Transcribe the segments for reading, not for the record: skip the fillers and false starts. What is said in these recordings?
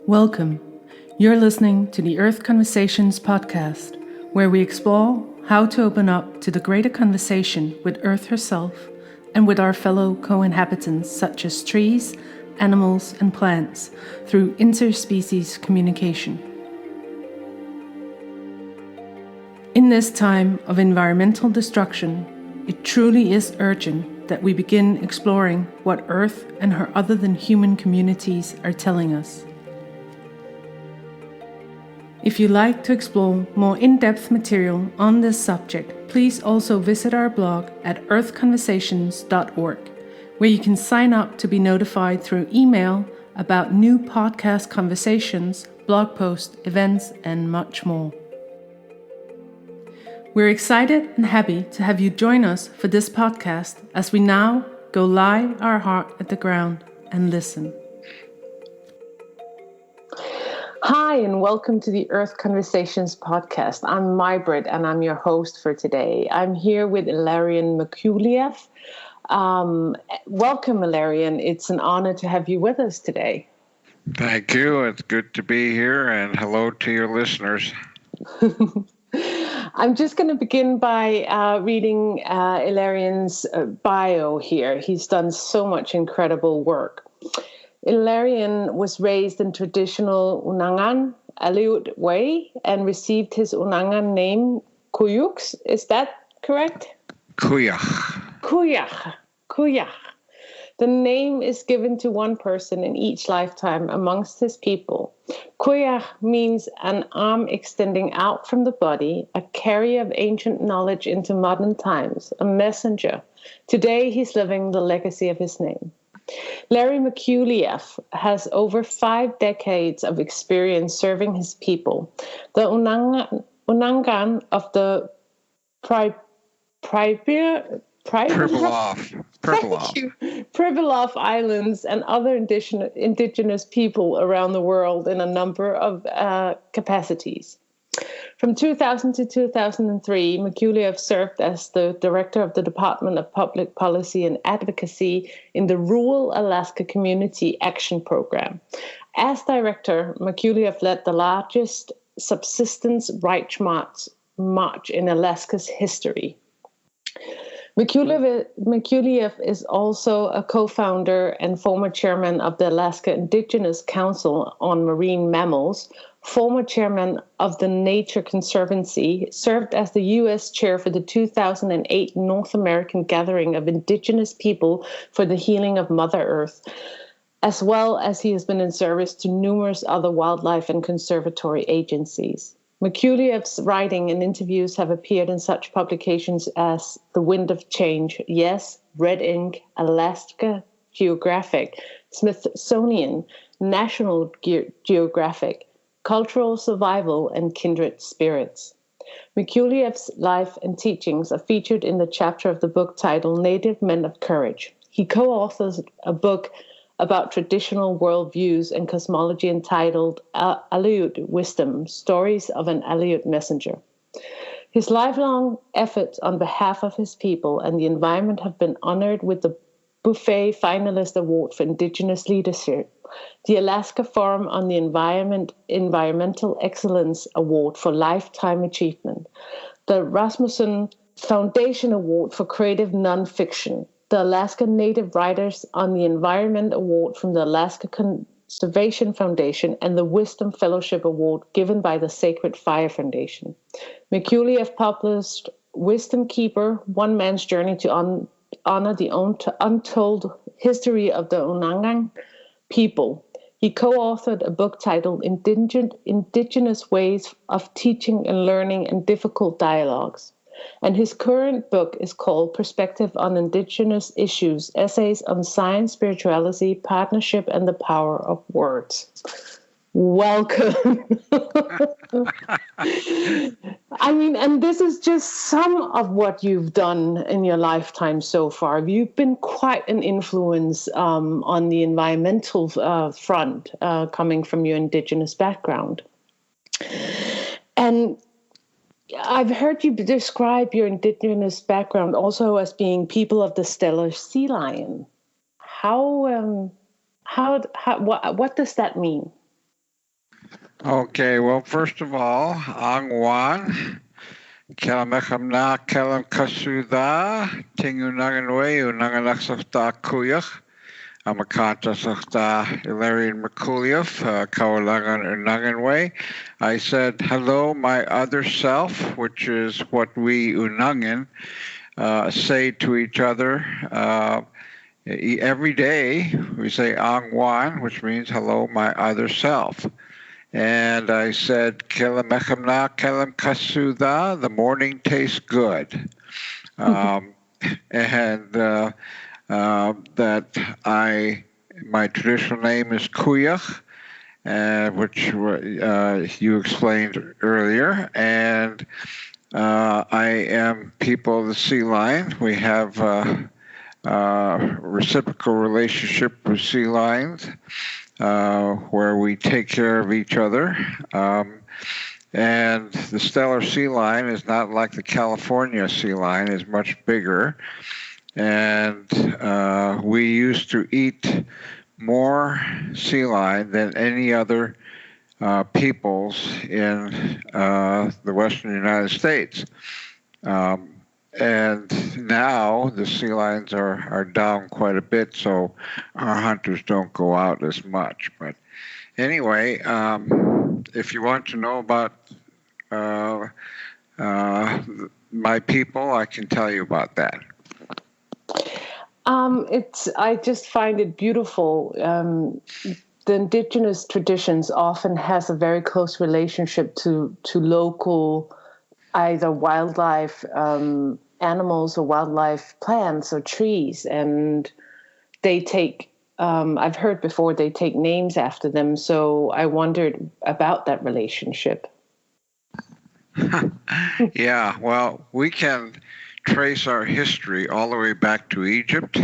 Welcome. You're listening to the Earth Conversations podcast, where we explore how to open up to the greater conversation with Earth herself and with our fellow co-inhabitants such as trees, animals, and plants through interspecies communication. In this time of environmental destruction, it truly is urgent that we begin exploring what Earth and her other than human communities are telling us. If you like to explore more in-depth material on this subject, please also visit our blog at earthconversations.org, where you can sign up to be notified through email about new podcast conversations, blog posts, events, and much more. We're excited and happy to have you join us for this podcast as we now go lie our heart at the ground and listen. Hi, and welcome to the Earth Conversations podcast. I'm Mybrit, and I'm your host for today. I'm here with Ilarion Merculieff. Welcome, Ilarion. It's an honor to have you with us today. Thank you. It's good to be here, and hello to your listeners. I'm just going to begin by reading Ilarion's bio here. He's done so much incredible work. Ilarion was raised in traditional Unangan, Aleut way, and received his Unangan name Kuuyux. Is that correct? Kuuyux. Kuuyux. The name is given to one person in each lifetime amongst his people. Kuuyux means an arm extending out from the body, a carrier of ancient knowledge into modern times, a messenger. Today he's living the legacy of his name. Larry Merculieff has over 5 decades of experience serving his people. The Unangan of the Pribilof Islands and other indigenous people around the world in a number of capacities. From 2000 to 2003, Merculieff served as the director of the Department of Public Policy and Advocacy in the Rural Alaska Community Action Program. As director, Merculieff led the largest subsistence rights march in Alaska's history. Merculieff is also a co-founder and former chairman of the Alaska Indigenous Council on Marine Mammals, former chairman of the Nature Conservancy, served as the U.S. chair for the 2008 North American Gathering of Indigenous People for the Healing of Mother Earth, as well as he has been in service to numerous other wildlife and conservatory agencies. Merculieff's writing and interviews have appeared in such publications as The Wind of Change, Yes, Red Ink, Alaska Geographic, Smithsonian, National Geographic, Cultural Survival, and Kindred Spirits. Merculieff's life and teachings are featured in the chapter of the book titled Native Men of Courage. He co-authored a book about traditional worldviews and cosmology entitled Aleut Wisdom, Stories of an Aleut Messenger. His lifelong efforts on behalf of his people and the environment have been honored with the Buffet Finalist Award for Indigenous Leadership, the Alaska Forum on the Environmental Excellence Award for Lifetime Achievement, the Rasmuson Foundation Award for Creative Nonfiction, the Alaska Native Writers on the Environment Award from the Alaska Conservation Foundation, and the Wisdom Fellowship Award given by the Sacred Fire Foundation. Merculieff published Wisdom Keeper, One Man's Journey to Honor the Untold History of the Unangan People. He co-authored a book titled Indigenous Ways of Teaching and Learning and Difficult Dialogues. And his current book is called Perspective on Indigenous Issues, Essays on Science, Spirituality, Partnership, and the Power of Words. Welcome. I mean, and this is just some of what you've done in your lifetime so far. You've been quite an influence on the environmental front, coming from your Indigenous background. And I've heard you describe your Indigenous background also as being people of the stellar sea lion. How What does that mean? Okay, well, first of all, Angwan, Kelamechamna, Kelam Kasuda, Tingunanganwe, Unanganaksochta Kuuyux, Amakanta Sochta, Ilarion Merculieff, Kawalangan Unanganwe. I said, hello, my other self, which is what we Unangan say to each other. Every day we say Angwan, which means hello, my other self. And I said, Kelam Mechamna, Kelam Kasuda, the morning tastes good. And that my traditional name is Kuuyux, which you explained earlier. And I am people of the sea lion. We have reciprocal relationship with sea lions, where we take care of each other. And the stellar sea lion is not like the California sea lion, it's much bigger. And we used to eat more sea lion than any other peoples in the western United States. And now the sea lions are down quite a bit, so our hunters don't go out as much. But anyway, if you want to know about my people, I can tell you about that. I just find it beautiful. The indigenous traditions often has a very close relationship to local, either wildlife animals or wildlife plants or trees, and they take. I've heard before they take names after them, so I wondered about that relationship. Yeah, well, we can trace our history all the way back to Egypt,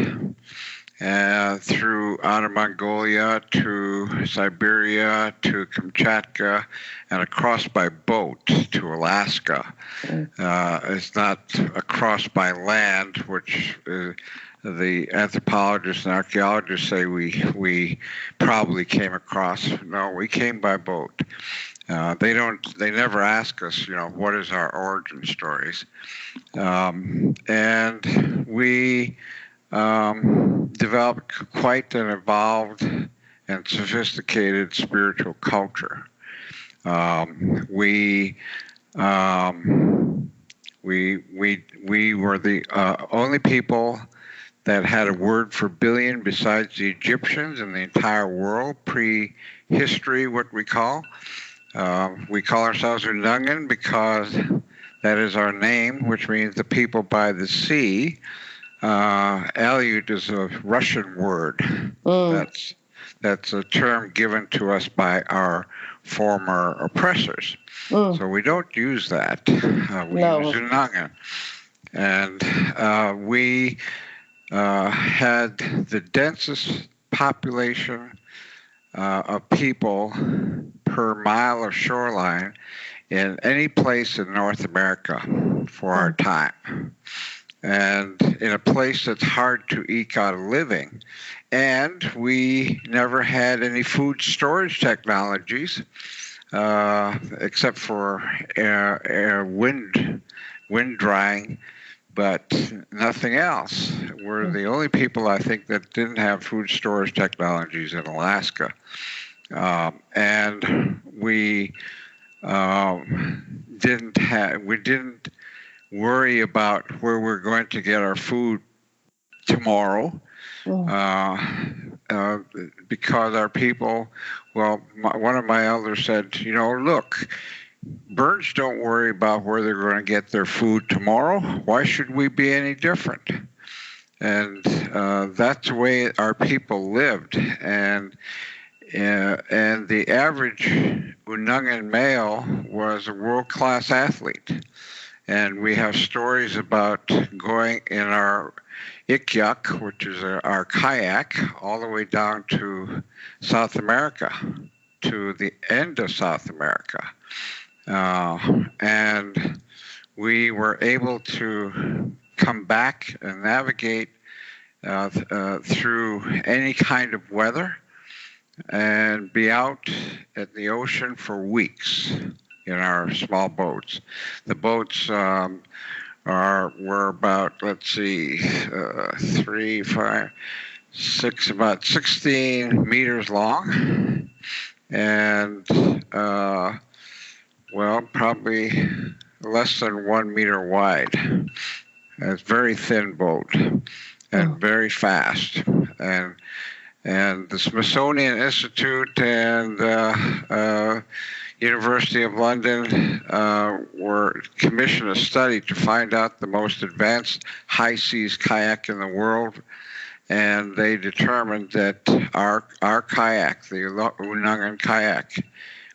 through Outer Mongolia to Siberia to Kamchatka, and across by boat to Alaska. It's not across by land, which the anthropologists and archaeologists say we probably came across. No, we came by boat. They never ask us, what is our origin stories. And we developed quite an evolved and sophisticated spiritual culture. We were the only people that had a word for billion besides the Egyptians in the entire world, pre-history, what we call. We call ourselves Unangan because that is our name, which means the people by the sea. Aleut is a Russian word. That's a term given to us by our former oppressors. So we don't use that. We use Unangan. And we had the densest population of people per mile of shoreline in any place in North America for our time. And in a place that's hard to eke out a living. And we never had any food storage technologies, except for wind drying, but nothing else. We're the only people, I think, that didn't have food storage technologies in Alaska. And we didn't worry about where we're going to get our food tomorrow, because our people, one of my elders said, look, birds don't worry about where they're going to get their food tomorrow. Why should we be any different? And that's the way our people lived. And the average Unangan male was a world-class athlete. And we have stories about going in our Kuuyux, which is our kayak, all the way down to South America, to the end of South America. And we were able to come back and navigate through any kind of weather. and be out at the ocean for weeks in our small boats. The boats were about, let's see, 3, 5, 6, about 16 meters long, and probably less than 1 meter wide. It's a very thin boat and very fast. And the Smithsonian Institute and University of London were commissioned a study to find out the most advanced high seas kayak in the world, and they determined that our kayak, the Unangan kayak,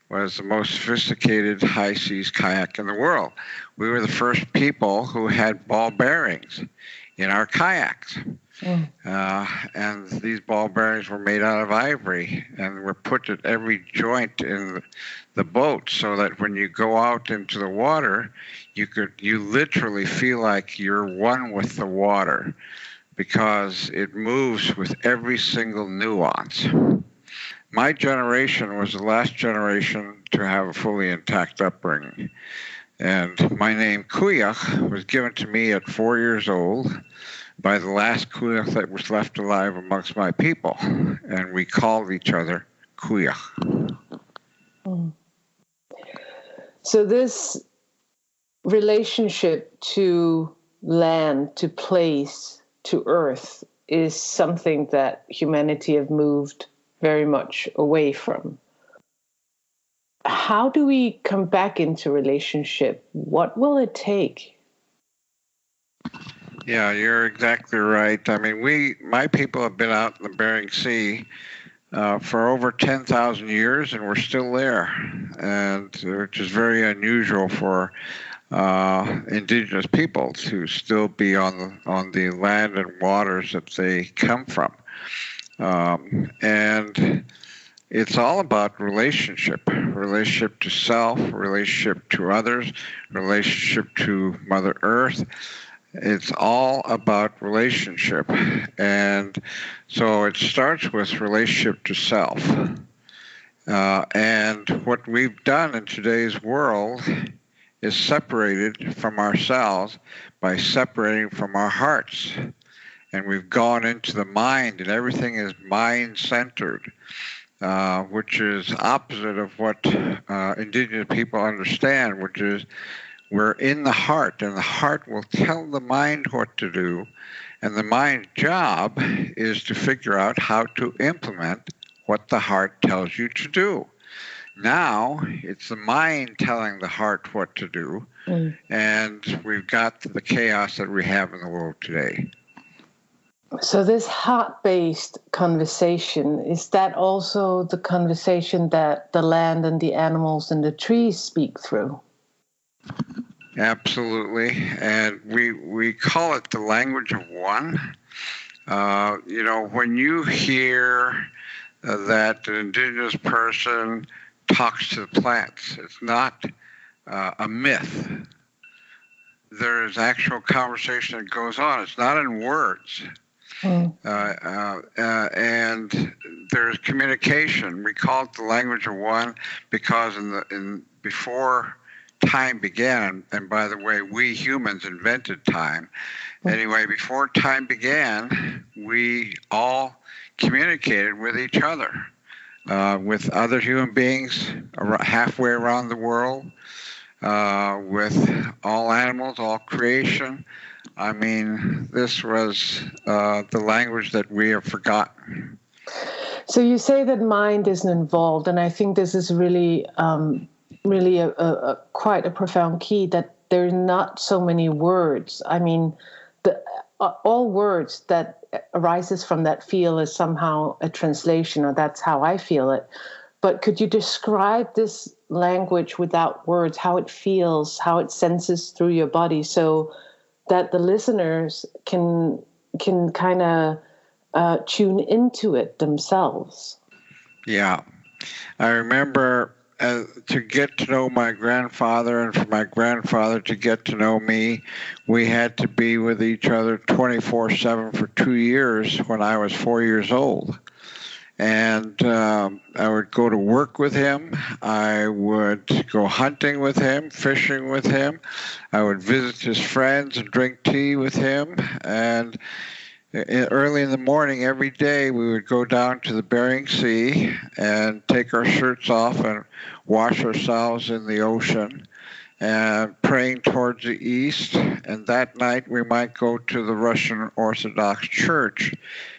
was the most sophisticated high seas kayak in the world. We were the first people who had ball bearings in our kayaks. And these ball bearings were made out of ivory and were put at every joint in the boat, so that when you go out into the water, you literally feel like you're one with the water, because it moves with every single nuance. My generation was the last generation to have a fully intact upbringing. And my name, Kuuyux, was given to me at 4 years old by the last Kuuyux that was left alive amongst my people. And we called each other Kuuyux. So this relationship to land, to place, to earth is something that humanity have moved very much away from. How do we come back into relationship? What will it take? Yeah, you're exactly right. I mean, my people have been out in the Bering Sea for over 10,000 years, and we're still there, and which is very unusual for indigenous people to still be on the land and waters that they come from. And it's all about relationship to self, relationship to others, relationship to Mother Earth. It's all about relationship. And so it starts with relationship to self. And what we've done in today's world is separated from ourselves by separating from our hearts. And we've gone into the mind, and everything is mind-centered, which is opposite of what indigenous people understand, which is we're in the heart, and the heart will tell the mind what to do, and the mind's job is to figure out how to implement what the heart tells you to do. Now, it's the mind telling the heart what to do, and we've got the chaos that we have in the world today. So this heart-based conversation, is that also the conversation that the land and the animals and the trees speak through? Absolutely. And we call it the language of one. When you hear that an indigenous person talks to the plants, it's not a myth. There is actual conversation that goes on. It's not in words. And there's communication. We call it the language of one because before time began, and by the way, we humans invented time. Anyway, before time began, we all communicated with each other, with other human beings halfway around the world, with all animals, all creation. I mean, this was the language that we have forgotten. So you say that mind isn't involved, and I think this is really a quite a profound key, that there's not so many words. I mean, all words that arises from that feel is somehow a translation, or that's how I feel it. But could you describe this language without words, how it feels, how it senses through your body, so that the listeners can kind of tune into it themselves? Yeah. I remember to get to know my grandfather, and for my grandfather to get to know me, we had to be with each other 24/7 for 2 years when I was 4 years old. And I would go to work with him. I would go hunting with him, fishing with him. I would visit his friends and drink tea with him. And early in the morning, every day, we would go down to the Bering Sea and take our shirts off and wash ourselves in the ocean, and praying towards the east. And that night, we might go to the Russian Orthodox Church.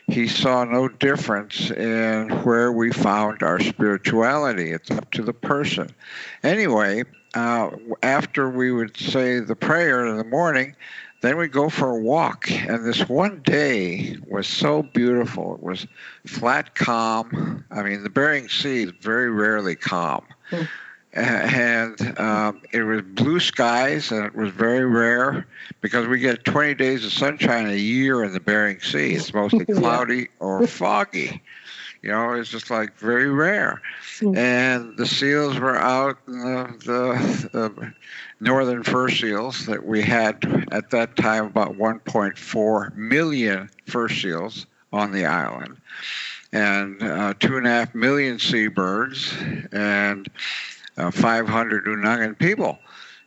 He saw no difference in where we found our spirituality. It's up to the person. Anyway, after we would say the prayer in the morning, then we'd go for a walk. And this one day was so beautiful. It was flat calm. I mean, the Bering Sea is very rarely calm. Mm. And it was blue skies, and it was very rare because we get 20 days of sunshine a year in the Bering Sea. It's mostly cloudy or foggy. You know, it's just like very rare. And the seals were out, the northern fur seals that we had at that time, about 1.4 million fur seals on the island, and 2.5 million seabirds, and 500 Unangan people.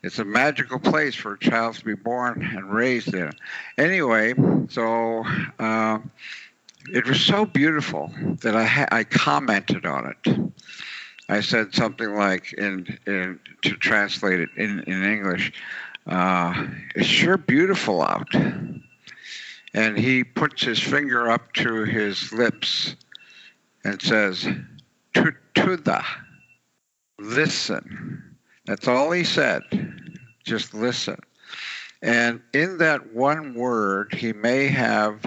It's a magical place for a child to be born and raised in. Anyway, so it was so beautiful that I commented on it. I said something like, to translate it in English, it's sure beautiful out. And he puts his finger up to his lips and says, Tuda. Listen. That's all he said. Just listen. And in that one word, he may have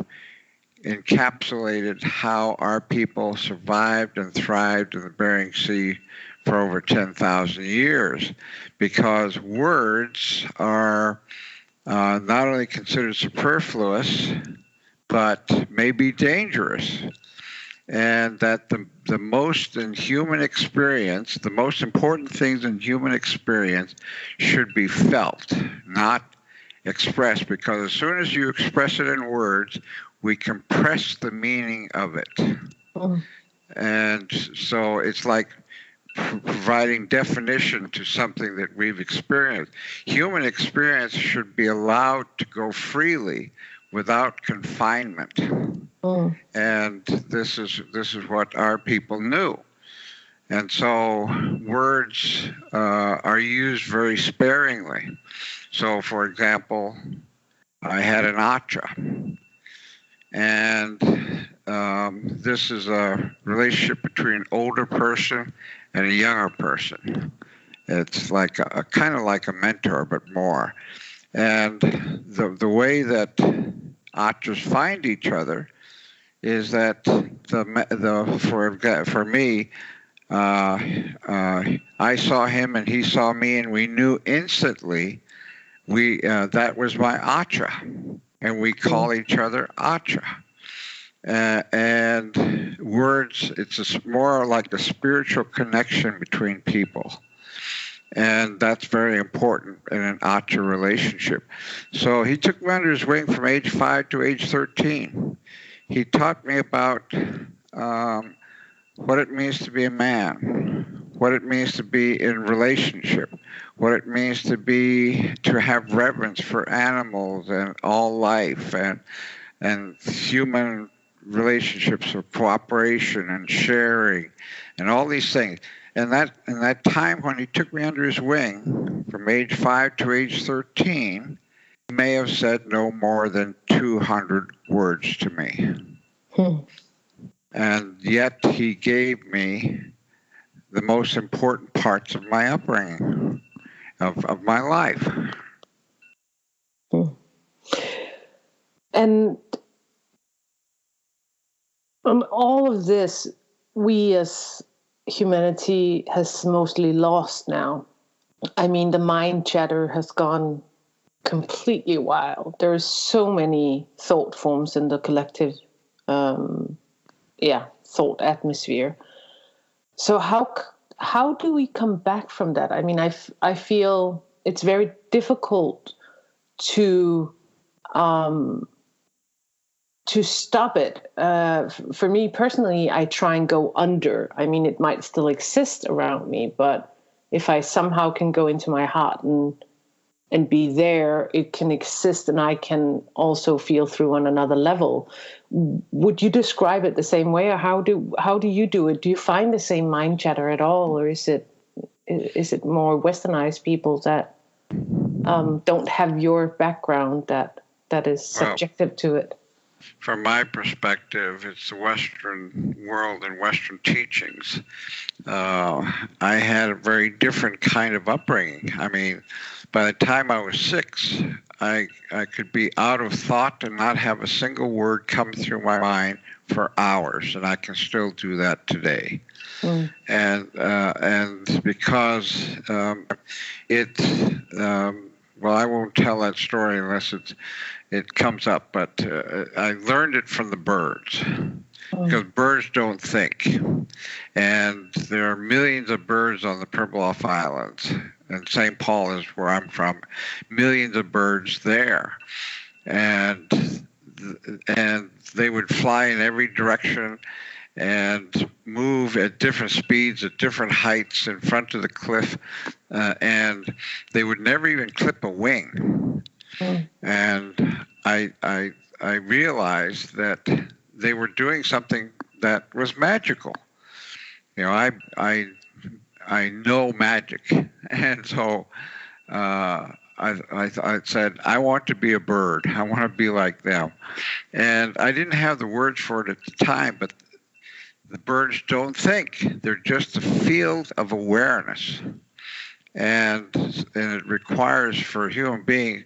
encapsulated how our people survived and thrived in the Bering Sea for over 10,000 years, because words are not only considered superfluous, but may be dangerous. And that the most in human experience, the most important things in human experience should be felt, not expressed, because as soon as you express it in words, we compress the meaning of it. Mm. And so it's like providing definition to something that we've experienced. Human experience should be allowed to go freely without confinement. Mm. And this is what our people knew. And so words are used very sparingly. So, for example, I had an atra. And this is a relationship between an older person and a younger person. It's like a kind of like a mentor, but more. And the way that atras find each other is that for me, I saw him and he saw me, and we knew instantly that was my atra, and we call each other atra. And words, it's more like a spiritual connection between people. And that's very important in an atra relationship. So he took me under his wing from age 5 to age 13. He taught me about what it means to be a man, what it means to be in relationship, what it means to have reverence for animals and all life, and human relationships of cooperation and sharing and all these things. And that time when he took me under his wing, from age 5 to age 13, he may have said no more than 200 words to me. And yet he gave me the most important parts of my upbringing, of my life. And all of this, we as humanity has mostly lost now. I mean, the mind chatter has gone completely wild. There's so many thought forms in the collective, thought atmosphere. So how do we come back from that? I mean, I feel it's very difficult to to stop it, for me personally, I try and go under. I mean, it might still exist around me, but if I somehow can go into my heart and be there, it can exist, and I can also feel through on another level. Would you describe it the same way, or how do you do it? Do you find the same mind chatter at all, or is it more westernized people that don't have your background that is subjective to it? From my perspective, it's the Western world and Western teachings. I had a very different kind of upbringing. I mean, by the time I was 6, I could be out of thought and not have a single word come through my mind for hours, and I can still do that today. And because well, I won't tell that story unless it comes up, but I learned it from the birds, because birds don't think. And there are millions of birds on the Pribilof Islands, and St. Paul is where I'm from, millions of birds there. And they would fly in every direction and move at different speeds, at different heights in front of the cliff, and they would never even clip a wing. And I realized that they were doing something that was magical. You know, I know magic, and so I said, I want to be a bird. I want to be like them. And I didn't have the words for it at the time, but the birds don't think. They're just a field of awareness. And it requires for a human being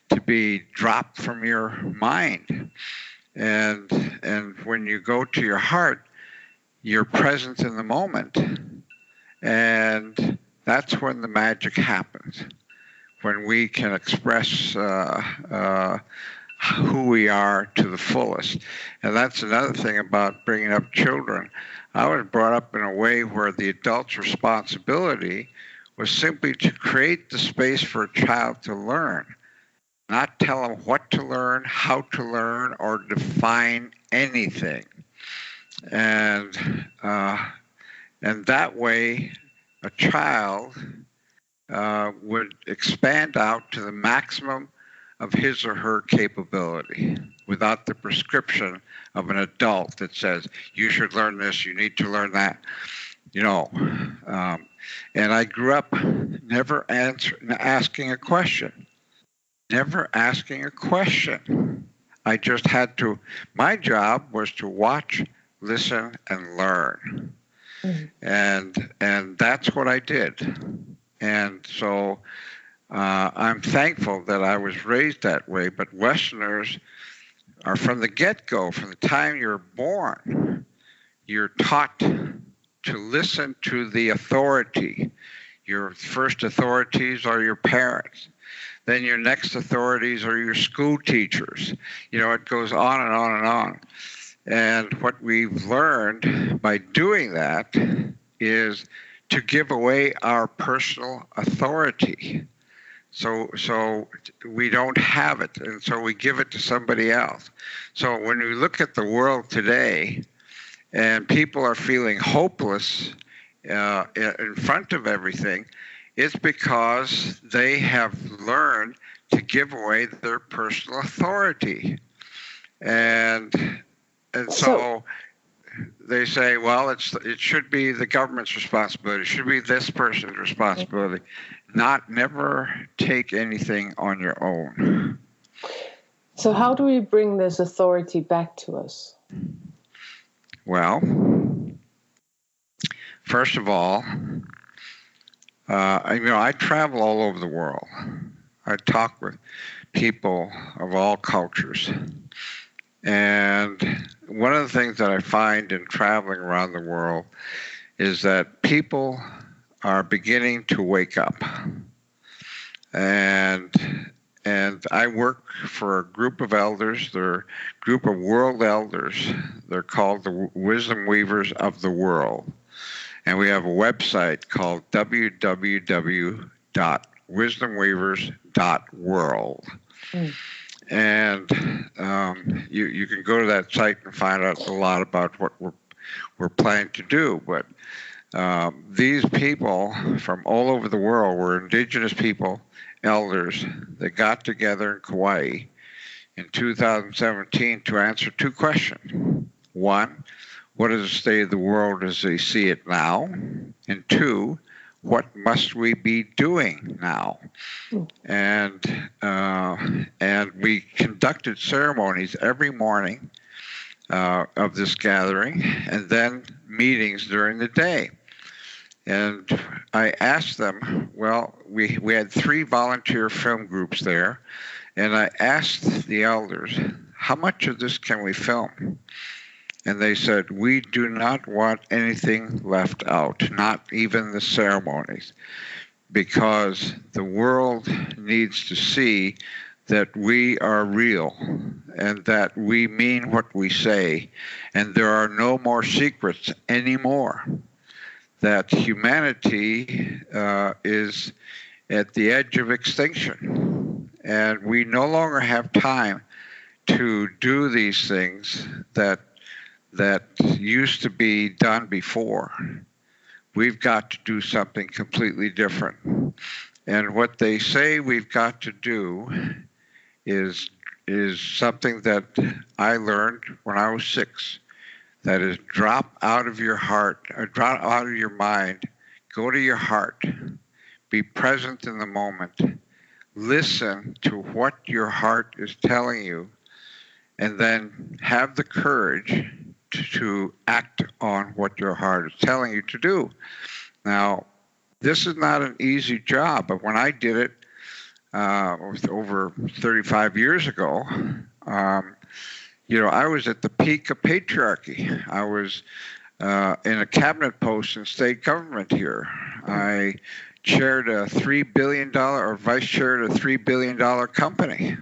to be dropped from your mind. And when you go to your heart, you're present in the moment. And that's when the magic happens, when we can express who we are to the fullest. And that's another thing about bringing up children. I was brought up in a way where the adult's responsibility was simply to create the space for a child to learn, not tell them what to learn, how to learn, or define anything. And that way, a child would expand out to the maximum of his or her capability without the prescription of an adult that says, you should learn this, you need to learn that. You know, and I grew up never asking a question. Never asking a question. I just had to, my job was to watch, listen, and learn. And that's what I did. And so I'm thankful that I was raised that way, but Westerners are from the get-go, from the time you're born, you're taught to listen to the authority. Your first authorities are your parents. Then your next authorities are your school teachers. You know, it goes on and on and on. And what we've learned by doing that is to give away our personal authority. So we don't have it, and so we give it to somebody else. So when we look at the world today, and people are feeling hopeless in front of everything, it's because they have learned to give away their personal authority. And so they say, well, it should be the government's responsibility. It should be this person's responsibility. Never take anything on your own. So how do we bring this authority back to us? Well, first of all, I travel all over the world. I talk with people of all cultures. And one of the things that I find in traveling around the world is that people are beginning to wake up. And I work for a group of elders. They're a group of world elders. They're called the Wisdom Weavers of the World. And we have a website called www.wisdomweavers.world. And you can go to that site and find out a lot about what we're planning to do. But these people from all over the world were indigenous people, elders, that got together in Kauai in 2017 to answer two questions. One, what is the state of the world as they see it now? And two, what must we be doing now? And we conducted ceremonies every morning of this gathering, and then meetings during the day. And I asked them, well, we had 3 volunteer film groups there, and I asked the elders, how much of this can we film? And they said, we do not want anything left out, not even the ceremonies, because the world needs to see that we are real and that we mean what we say, and there are no more secrets anymore, that humanity is at the edge of extinction, and we no longer have time to do these things that used to be done before. We've got to do something completely different. And what they say we've got to do is something that I learned when I was 6. That is, drop out of your heart, or drop out of your mind, go to your heart, be present in the moment, listen to what your heart is telling you, and then have the courage to act on what your heart is telling you to do. Now, this is not an easy job, but when I did it over 35 years ago, I was at the peak of patriarchy. I was in a cabinet post in state government here. I chaired a $3 billion, or vice chaired a $3 billion company.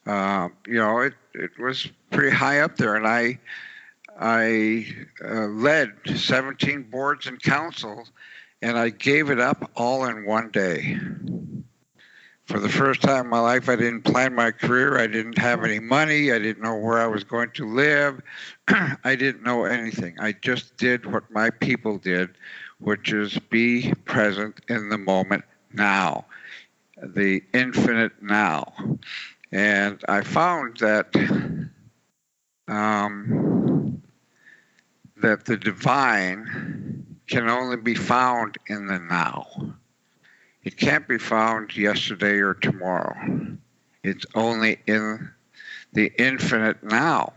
It was pretty high up there, and I led 17 boards and councils, and I gave it up all in one day. For the first time in my life, I didn't plan my career. I didn't have any money. I didn't know where I was going to live. I didn't know anything. I just did what my people did, which is be present in the moment now, the infinite now. And I found that that the divine can only be found in the now. It can't be found yesterday or tomorrow. It's only in the infinite now.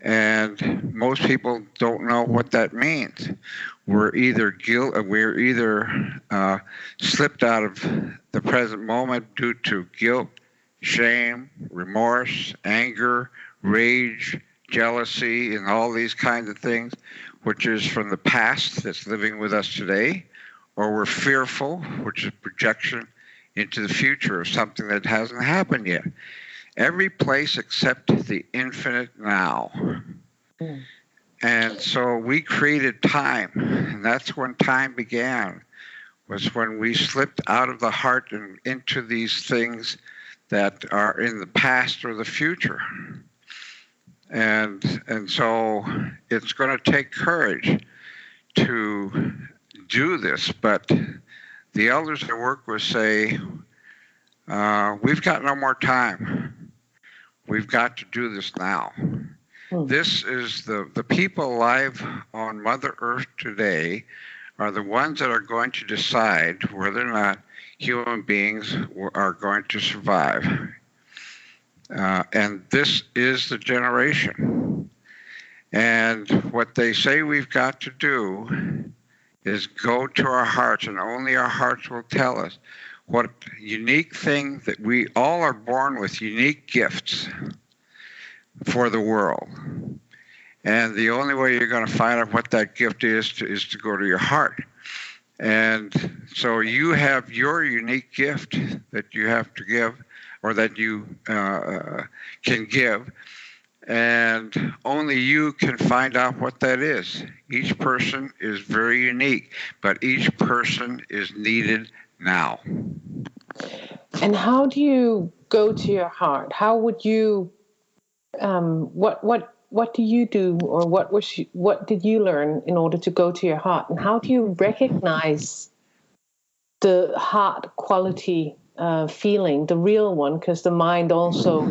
And most people don't know what that means. We're either slipped out of the present moment due to guilt, shame, remorse, anger, rage, jealousy, and all these kinds of things, which is from the past that's living with us today, or we're fearful, which is projection into the future of something that hasn't happened yet. Every place except the infinite now. And so we created time, and that's when time began, was when we slipped out of the heart and into these things that are in the past or the future. And so it's going to take courage to do this, but the elders I work with say, we've got no more time. We've got to do this now. This is the people alive on Mother Earth today are the ones that are going to decide whether or not human beings are going to survive. And this is the generation. And what they say we've got to do is go to our hearts, and only our hearts will tell us what unique thing that we all are born with, unique gifts for the world. And the only way you're going to find out what that gift is to go to your heart. And so you have your unique gift that you have to give, or that you can give, and only you can find out what that is. Each person is very unique, but each person is needed now. And how do you go to your heart? How would you? What do you do, or what did you learn in order to go to your heart? And how do you recognize the heart quality feeling, the real one? Because the mind also,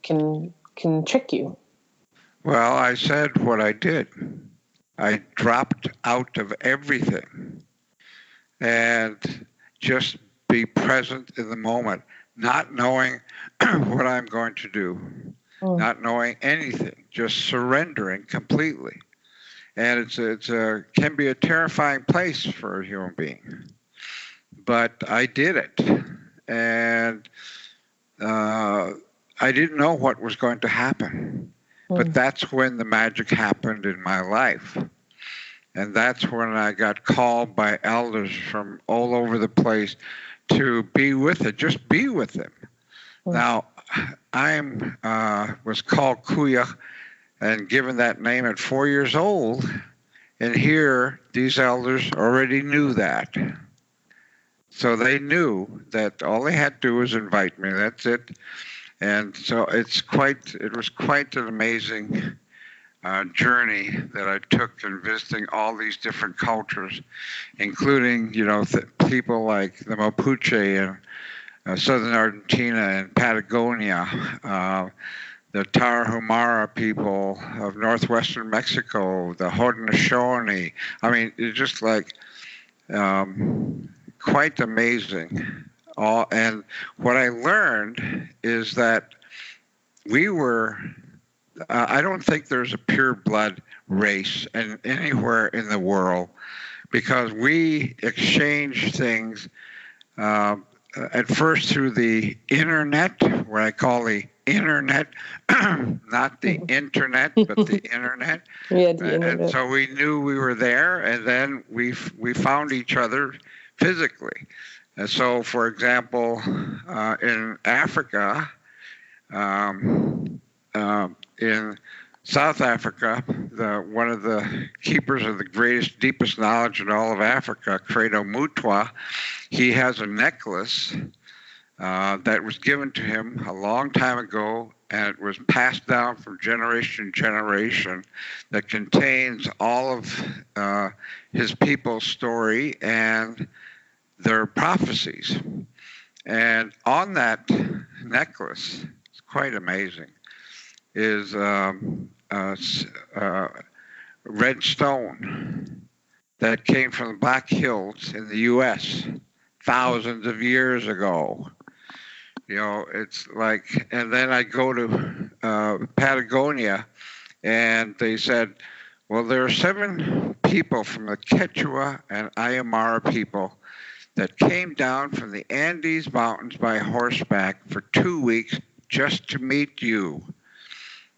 can trick you. Well, I said what I did. I dropped out of everything and just be present in the moment, not knowing what I'm going to do, not knowing anything, just surrendering completely. And it can be a terrifying place for a human being. But I did it, and I didn't know what was going to happen. But that's when the magic happened in my life. And that's when I got called by elders from all over the place to be with it, just be with them. Now, I was called Kuuyux and given that name at 4 years old. And here, these elders already knew that. So they knew that all they had to do was invite me. That's it. And so it was quite an amazing journey that I took in visiting all these different cultures, including, people like the Mapuche and southern Argentina and Patagonia, the Tarahumara people of northwestern Mexico, the Haudenosaunee. I mean, it's just like quite amazing. And what I learned is that we were, I don't think there's a pure blood race anywhere in the world, because we exchange things at first through the internet, what I call the internet, not the internet, but the internet. Yeah, the internet. And so we knew we were there, and then we found each other physically. And so, for example, in Africa, in South Africa, one of the keepers of the greatest, deepest knowledge in all of Africa, Credo Mutwa, he has a necklace that was given to him a long time ago, and it was passed down from generation to generation, that contains all of his people's story and their prophecies. And on that necklace, it's quite amazing, is red stone that came from the Black Hills in the U.S. thousands of years ago. It's like, and then I go to Patagonia, and they said, well, there are 7 people from the Quechua and Aymara people that came down from the Andes Mountains by horseback for 2 weeks just to meet you.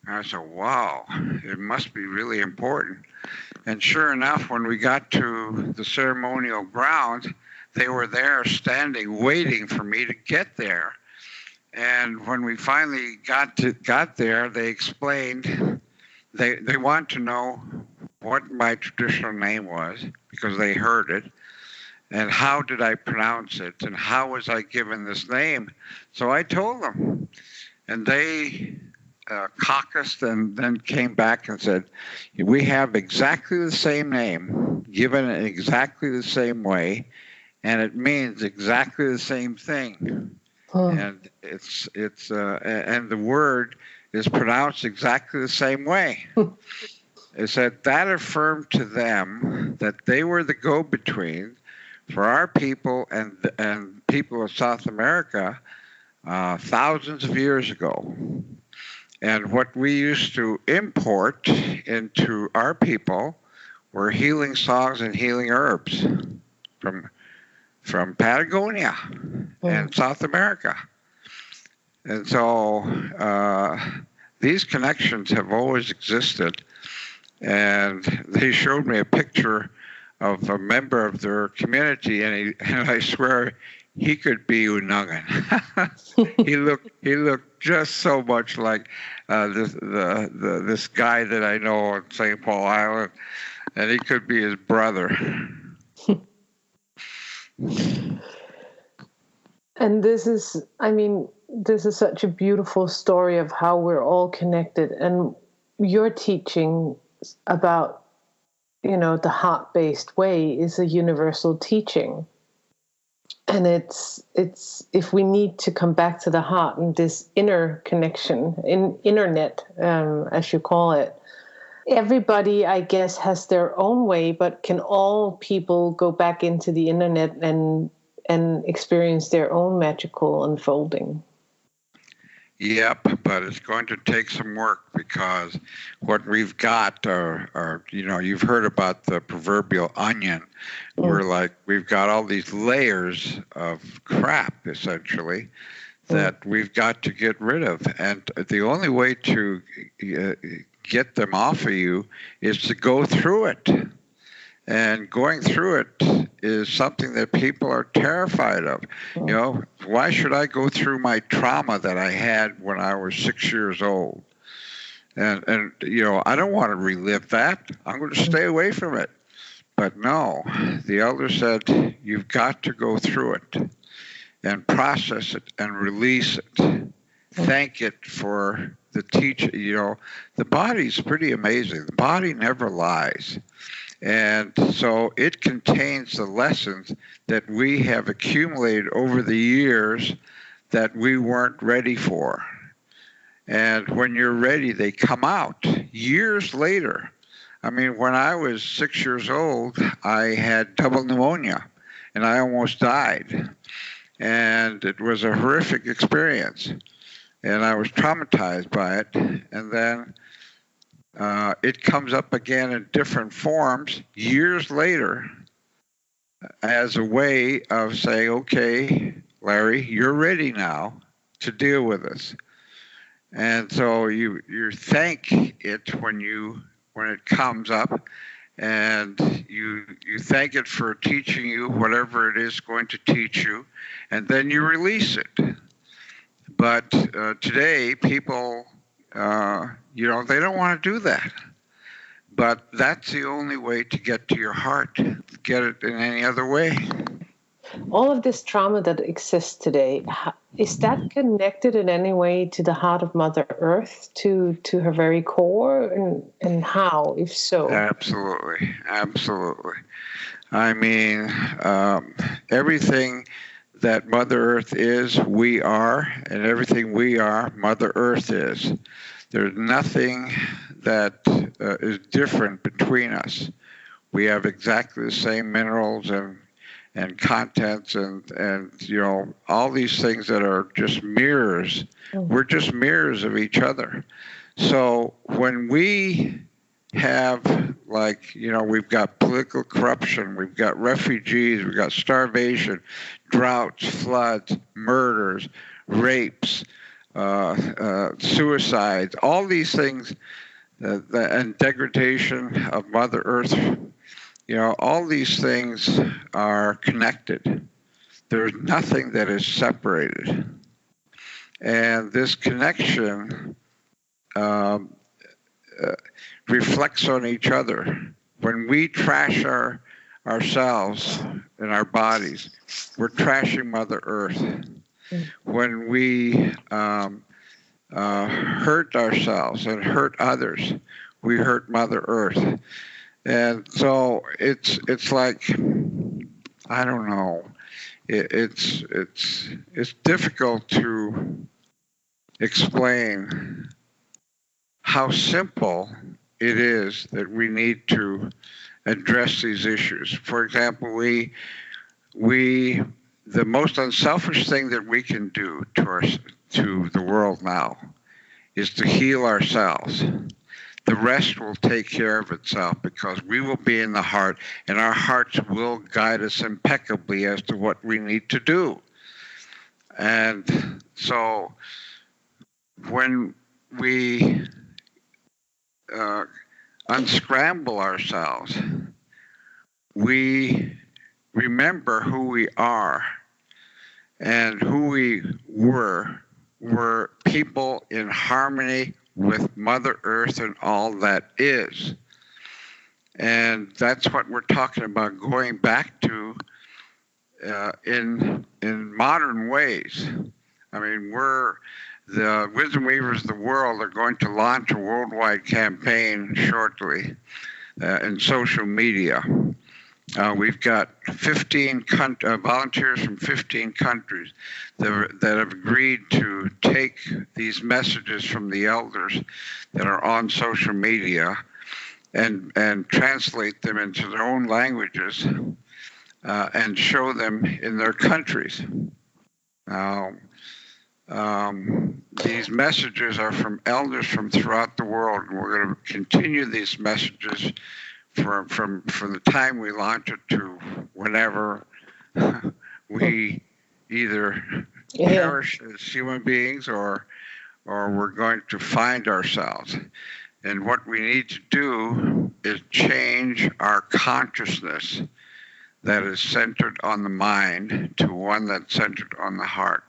And I said, wow, it must be really important. And sure enough, when we got to the ceremonial grounds, they were there standing, waiting for me to get there. And when we finally got there, they explained, they want to know what my traditional name was, because they heard it. And how did I pronounce it? And how was I given this name? So I told them. And they caucused and then came back and said, we have exactly the same name, given in exactly the same way, and it means exactly the same thing. And and the word is pronounced exactly the same way. It said that affirmed to them that they were the go-between for our people and people of South America thousands of years ago. And what we used to import into our people were healing songs and healing herbs from Patagonia and South America. And so these connections have always existed. And they showed me a picture of a member of their community, and I swear he could be Unangan. He looked just so much like this guy that I know on St. Paul Island, and he could be his brother. And this is such a beautiful story of how we're all connected. And your teaching about, the heart-based way is a universal teaching. And it's if we need to come back to the heart and this inner connection, internet, as you call it, everybody, I guess, has their own way, but can all people go back into the internet and experience their own magical unfolding? Yep, but it's going to take some work, because what we've got are you've heard about the proverbial onion. Where we've got all these layers of crap, essentially, that we've got to get rid of. And the only way to get them off of you is to go through it. And going through it is something that people are terrified of. Why should I go through my trauma that I had when I was 6 years old? And I don't want to relive that. I'm going to stay away from it. But no, the elder said, you've got to go through it and process it and release it. Thank it for the teacher. The body's pretty amazing. The body never lies. And so it contains the lessons that we have accumulated over the years that we weren't ready for. And when you're ready, they come out years later. I mean, when I was 6 years old, I had double pneumonia, and I almost died. And it was a horrific experience. And I was traumatized by it. And then it comes up again in different forms years later as a way of saying, okay, Larry, you're ready now to deal with this. And so you thank it when it comes up, and you thank it for teaching you whatever it is going to teach you, and then you release it. But today, people, they don't want to do that. But that's the only way to get to your heart. Get it in any other way. All of this trauma that exists today, is that connected in any way to the heart of Mother Earth, to her very core, and how, if so? Absolutely. I mean, everything that Mother Earth is, we are, and everything we are, Mother Earth is. There's nothing that is different between us. We have exactly the same minerals and contents and all these things that are just mirrors. We're just mirrors of each other. So when we have, we've got political corruption, we've got refugees, we've got starvation, droughts, floods, murders, rapes, suicides, all these things, and degradation of Mother Earth, all these things are connected. There's nothing that is separated. And this connection reflects on each other. When we trash ourselves and our bodies, we're trashing Mother Earth. When we hurt ourselves and hurt others, we hurt Mother Earth. And so it's like, I don't know, it's difficult to explain how simple it is that we need to address these issues. For example, the most unselfish thing that we can do to the world now is to heal ourselves. The rest will take care of itself, because we will be in the heart, and our hearts will guide us impeccably as to what we need to do. And so when we unscramble ourselves, we remember who we are, and who we were people in harmony with Mother Earth and all that is. And that's what we're talking about, going back to in modern ways. I mean, the Wisdom Weavers of the world are going to launch a worldwide campaign shortly in social media. We've got 15 volunteers from 15 countries that have agreed to take these messages from the elders that are on social media and translate them into their own languages and show them in their countries. Now, these messages are from elders from throughout the world, and we're going to continue these messages from the time we launch it to whenever we either perish as human beings or we're going to find ourselves. And what we need to do is change our consciousness that is centered on the mind to one that's centered on the heart.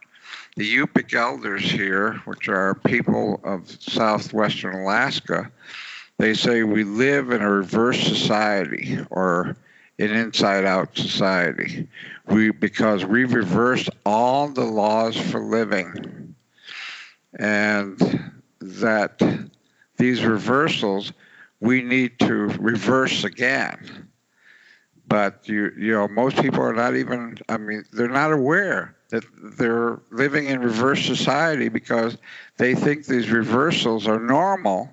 The Yupik elders here, which are people of southwestern Alaska, they say we live in a reverse society or an inside-out society because we've reversed all the laws for living, and that these reversals we need to reverse again. But you know, most people are not even, I mean, they're not aware that they're living in reverse society because they think these reversals are normal,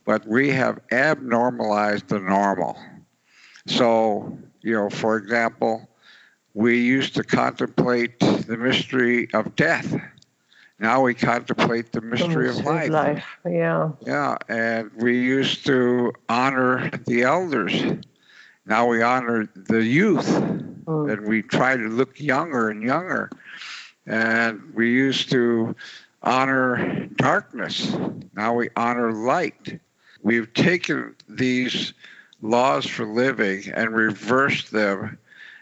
but we have abnormalized the normal. So, you know, for example, we used to contemplate the mystery of death. Now we contemplate the mystery of life. Yeah. Yeah, and we used to honor the elders. Now we honor the youth, and we try to look younger and younger. And we used to honor darkness. Now we honor light. We've taken these laws for living and reversed them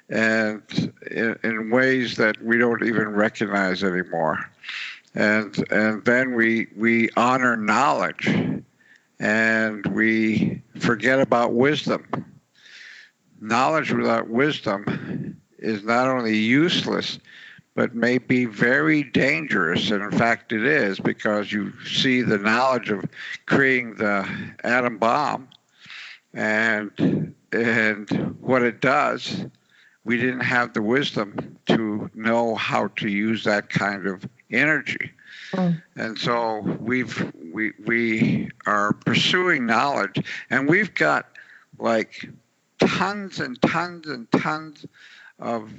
and in ways that we don't even recognize anymore. And then we honor knowledge and we forget about wisdom. Knowledge without wisdom is not only useless, but may be very dangerous. And in fact, it is, because you see the knowledge of creating the atom bomb and what it does. We didn't have the wisdom to know how to use that kind of energy. And so we are pursuing knowledge, and we've got like tons and tons and tons of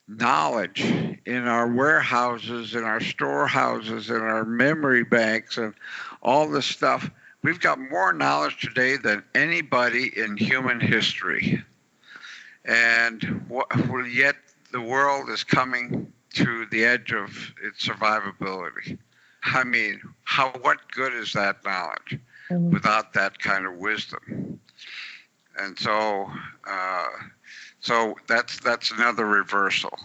knowledge in our warehouses, in our storehouses, in our memory banks, and all this stuff. We've got more knowledge today than anybody in human history. And yet the world is coming to the edge of its survivability. I mean, what good is that knowledge without that kind of wisdom? And so that's another reversal.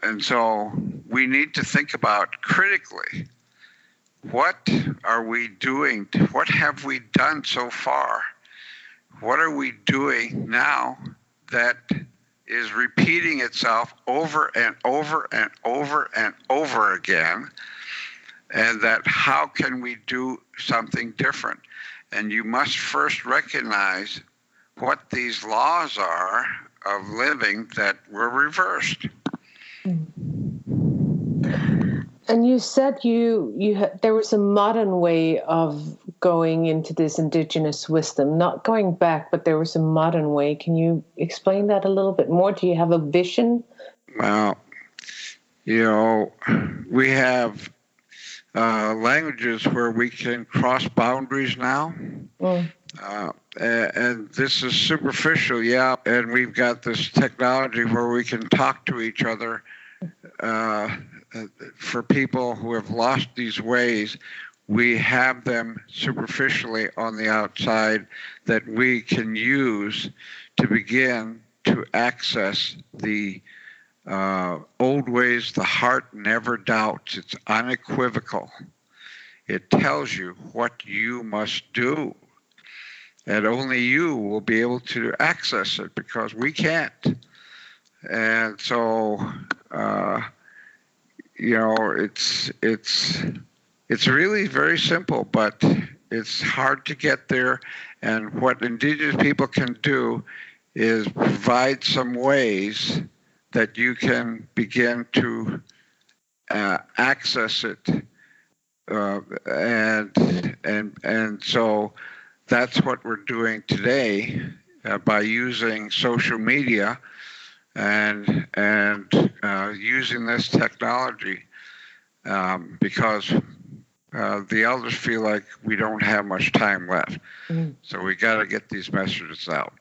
And so we need to think about critically, what are we doing? What have we done so far? What are we doing now that is repeating itself over and over and over and over again? And that how can we do something different? And you must first recognize what these laws are of living that were reversed. And you said there was a modern way of going into this indigenous wisdom, not going back, but there was a modern way. Can you explain that a little bit more? Do you have a vision? Well, you know, we have languages where we can cross boundaries now. And this is superficial, yeah. And we've got this technology where we can talk to each other. For people who have lost these ways, we have them superficially on the outside that we can use to begin to access the old ways. The heart never doubts. It's unequivocal. It tells you what you must do. And only you will be able to access it, because we can't. And so, it's really very simple, but it's hard to get there. And what Indigenous people can do is provide some ways that you can begin to access it, and so that's what we're doing today by using social media and using this technology, because the elders feel like we don't have much time left. So we got to get these messages out.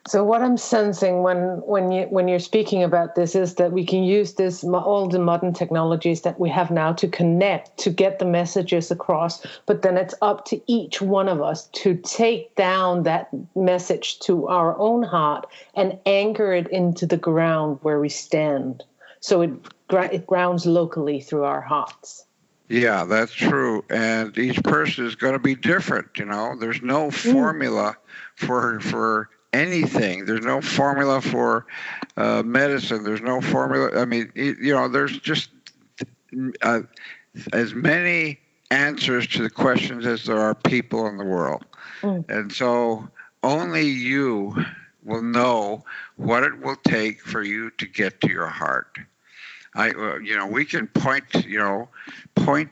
So what I'm sensing when you're speaking about this is that we can use all the modern technologies that we have now to connect, to get the messages across, but then it's up to each one of us to take down that message to our own heart and anchor it into the ground where we stand. So it grounds locally through our hearts. Yeah, that's true. And each person is going to be different, There's no formula for anything. There's no formula for medicine. There's no formula. I mean, there's just as many answers to the questions as there are people in the world. And so only you will know what it will take for you to get to your heart. We can point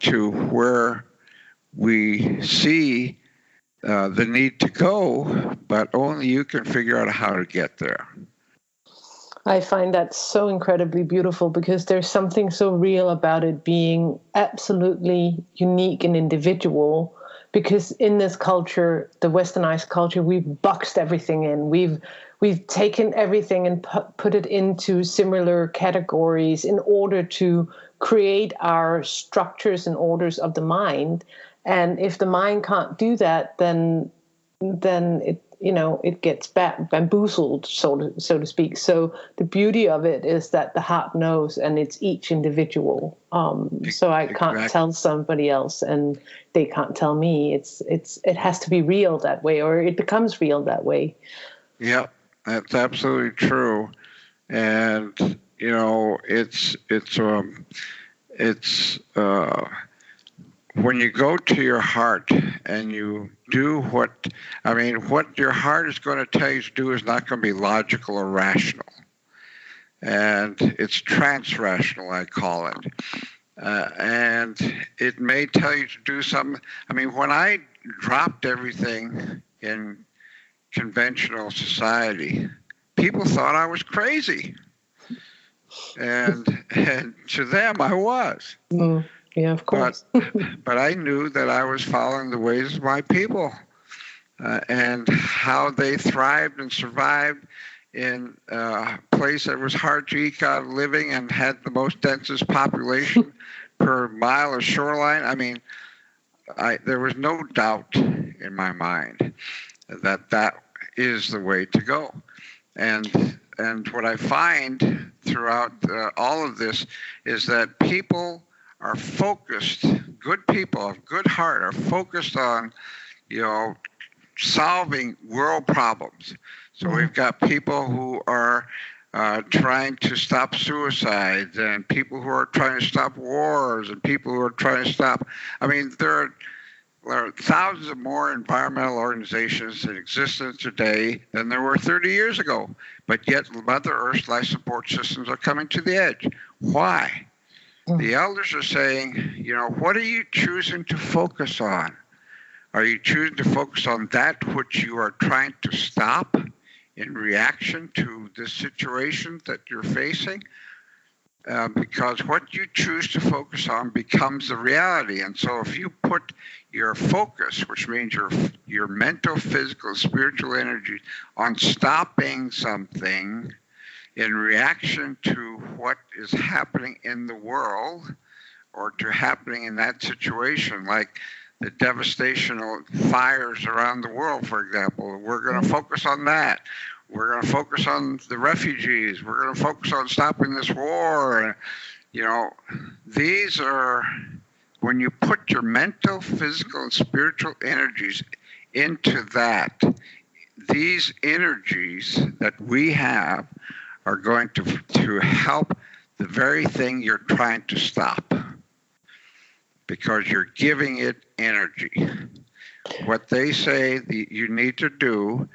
to where we see the need to go, but only you can figure out how to get there. I find that so incredibly beautiful because there's something so real about it being absolutely unique and individual. Because in this culture, the westernized culture, we've boxed everything in. We've taken everything and put it into similar categories in order to create our structures and orders of the mind. And if the mind can't do that, then it gets bamboozled, so to speak. So the beauty of it is that the heart knows, and it's each individual. So I can't tell somebody else, and they can't tell me. It has to be real that way, or it becomes real that way. Yeah, that's absolutely true. And when you go to your heart and you do what your heart is going to tell you to do is not going to be logical or rational. And it's trans-rational, I call it. And it may tell you to do something. I mean, when I dropped everything in conventional society, people thought I was crazy. And to them, I was. Yeah, of course. But I knew that I was following the ways of my people and how they thrived and survived in a place that was hard to eke out of living and had the most densest population per mile of shoreline. I mean, there was no doubt in my mind that is the way to go. And what I find throughout all of this is that people are focused, good people of good heart are focused on, solving world problems. So we've got people who are trying to stop suicides, and people who are trying to stop wars, and people who are trying to stop, there are thousands of more environmental organizations in existence today than there were 30 years ago. But yet Mother Earth's life support systems are coming to the edge. Why? The elders are saying, what are you choosing to focus on? Are you choosing to focus on that which you are trying to stop in reaction to the situation that you're facing? Because what you choose to focus on becomes the reality. And so if you put your focus, which means your mental, physical, spiritual energy on stopping something in reaction to what is happening in the world or to happening in that situation, like the devastation of fires around the world, for example, we're going to focus on that. We're going to focus on the refugees. We're going to focus on stopping this war. These are, when you put your mental, physical, and spiritual energies into that, these energies that we have are going to help the very thing you're trying to stop, because you're giving it energy. What they say that you need to do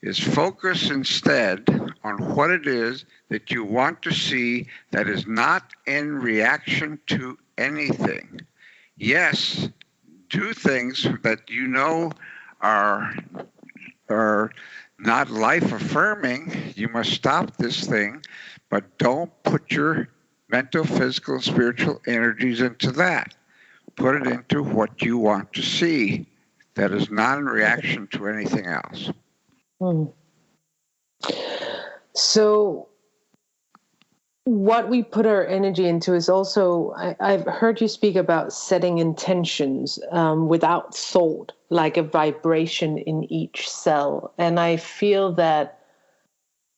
is focus instead on what it is that you want to see that is not in reaction to anything. Yes, do things that you know are not life-affirming. You must stop this thing, but don't put your mental, physical, spiritual energies into that. Put it into what you want to see that is not in reaction to anything else. So what we put our energy into is also, I've heard you speak about setting intentions without thought, like a vibration in each cell. And I feel that,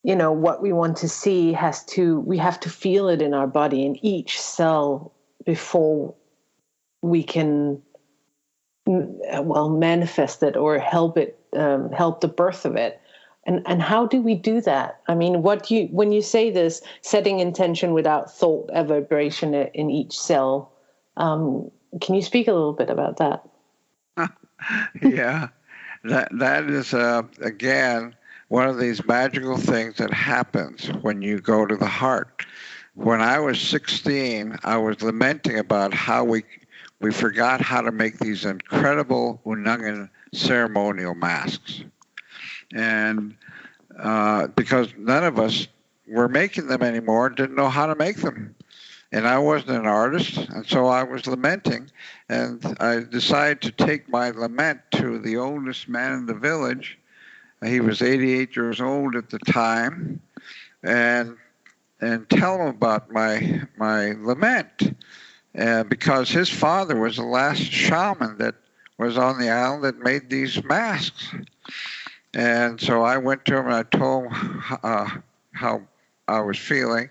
you know, what we want to see we have to feel it in our body, in each cell, before we can, manifest it or help the birth of it. And how do we do that? I mean, when you say this, setting intention without thought, a vibration in each cell, can you speak a little bit about that? Yeah, that is, again, one of these magical things that happens when you go to the heart. When I was 16, I was lamenting about how we forgot how to make these incredible Unangan ceremonial masks. And because none of us were making them anymore, didn't know how to make them. And I wasn't an artist, and so I was lamenting. And I decided to take my lament to the oldest man in the village. He was 88 years old at the time, and tell him about my lament. Because his father was the last shaman that was on the island that made these masks. And so I went to him and I told him how I was feeling.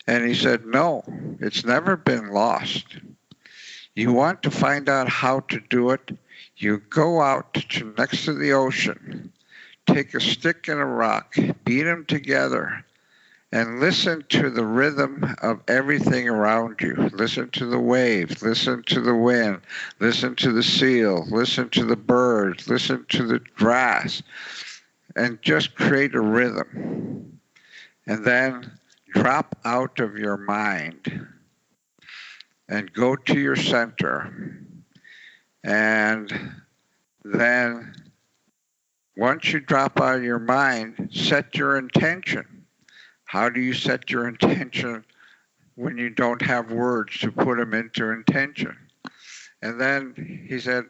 And he said, no, it's never been lost. You want to find out how to do it, you go out to next to the ocean, take a stick and a rock, beat them together, and listen to the rhythm of everything around you. Listen to the waves, listen to the wind, listen to the seal, listen to the birds, listen to the grass, and just create a rhythm. And then drop out of your mind and go to your center. And then once you drop out of your mind, set your intention. How do you set your intention when you don't have words to put them into intention? And then he said,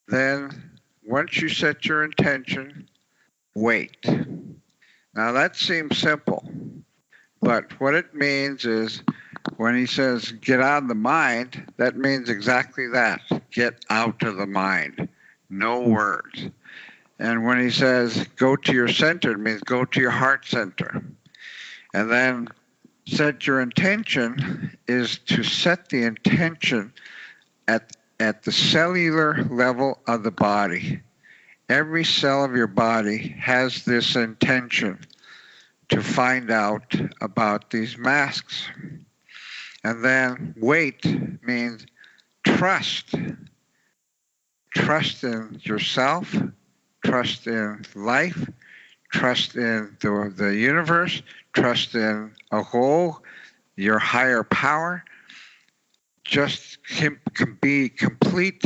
then once you set your intention, wait. Now that seems simple, but what it means is when he says get out of the mind, that means exactly that. Get out of the mind. No words. And when he says go to your center, it means go to your heart center. And then set your intention is to set the intention at the cellular level of the body. Every cell of your body has this intention to find out about these masks. And then wait means trust. Trust in yourself, trust in life, trust in the universe, trust in a whole, your higher power. Just can be complete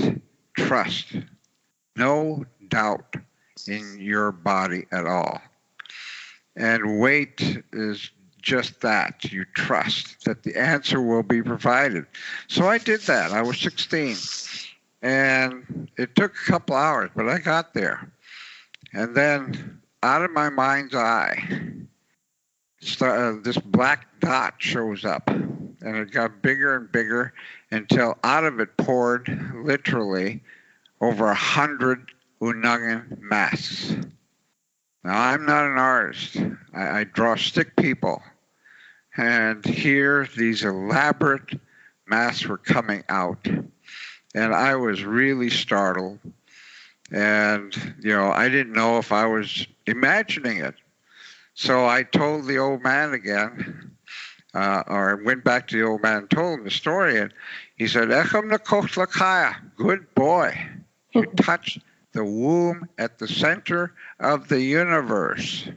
trust. No doubt in your body at all. And wait is just that. You trust that the answer will be provided. So I did that. I was 16. And it took a couple hours, but I got there. And then out of my mind's eye, this black dot shows up. And it got bigger and bigger until out of it poured literally over 100 Unangan masks. Now, I'm not an artist. I draw stick people. And here, these elaborate masks were coming out. And I was really startled. And, I didn't know if I was imagining it. So I told the old man again, or I went back to the old man and told him the story, and he said, "Echem Nakochlakaya, good boy. You touched the womb at the center of the universe."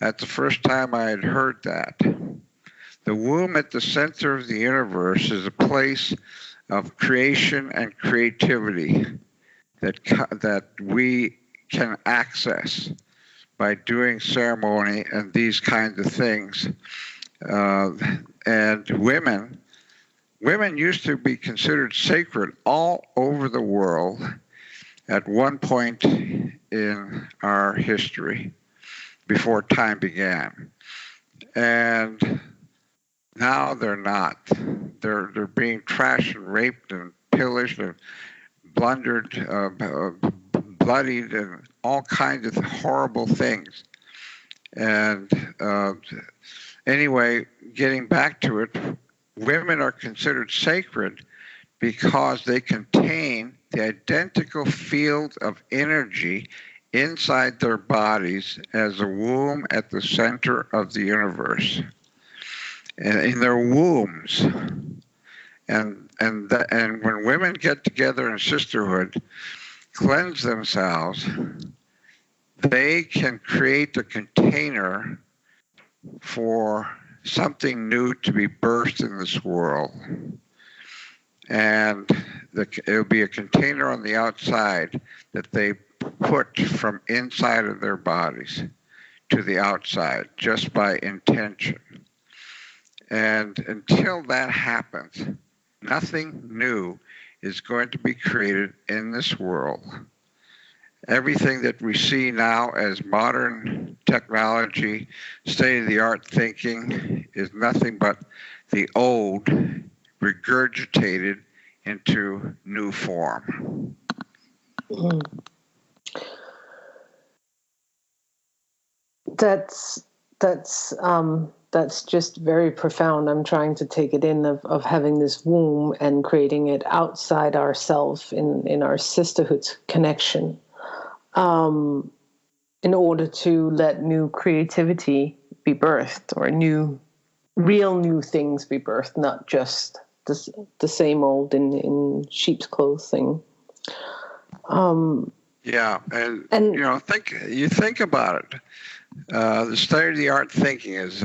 That's the first time I had heard that. The womb at the center of the universe is a place of creation and creativity that we can access by doing ceremony and these kinds of things. And women used to be considered sacred all over the world at one point in our history before time began. And now they're not. They're being trashed and raped and pillaged and plundered, bloodied, and all kinds of horrible things. And anyway, getting back to it, women are considered sacred because they contain the identical field of energy inside their bodies as a womb at the center of the universe. And in their wombs. And when women get together in sisterhood, cleanse themselves, they can create a container for something new to be birthed in this world. And it'll be a container on the outside that they put from inside of their bodies to the outside just by intention. And until that happens, nothing new is going to be created in this world. Everything that we see now as modern technology, state-of-the-art thinking, is nothing but the old regurgitated into new form. That's just very profound. I'm trying to take it in of having this womb and creating it outside ourselves in our sisterhood connection, in order to let new creativity be birthed, or real new things be birthed, not just the same old in sheep's clothing. Yeah, and think about it. The state-of-the-art thinking is,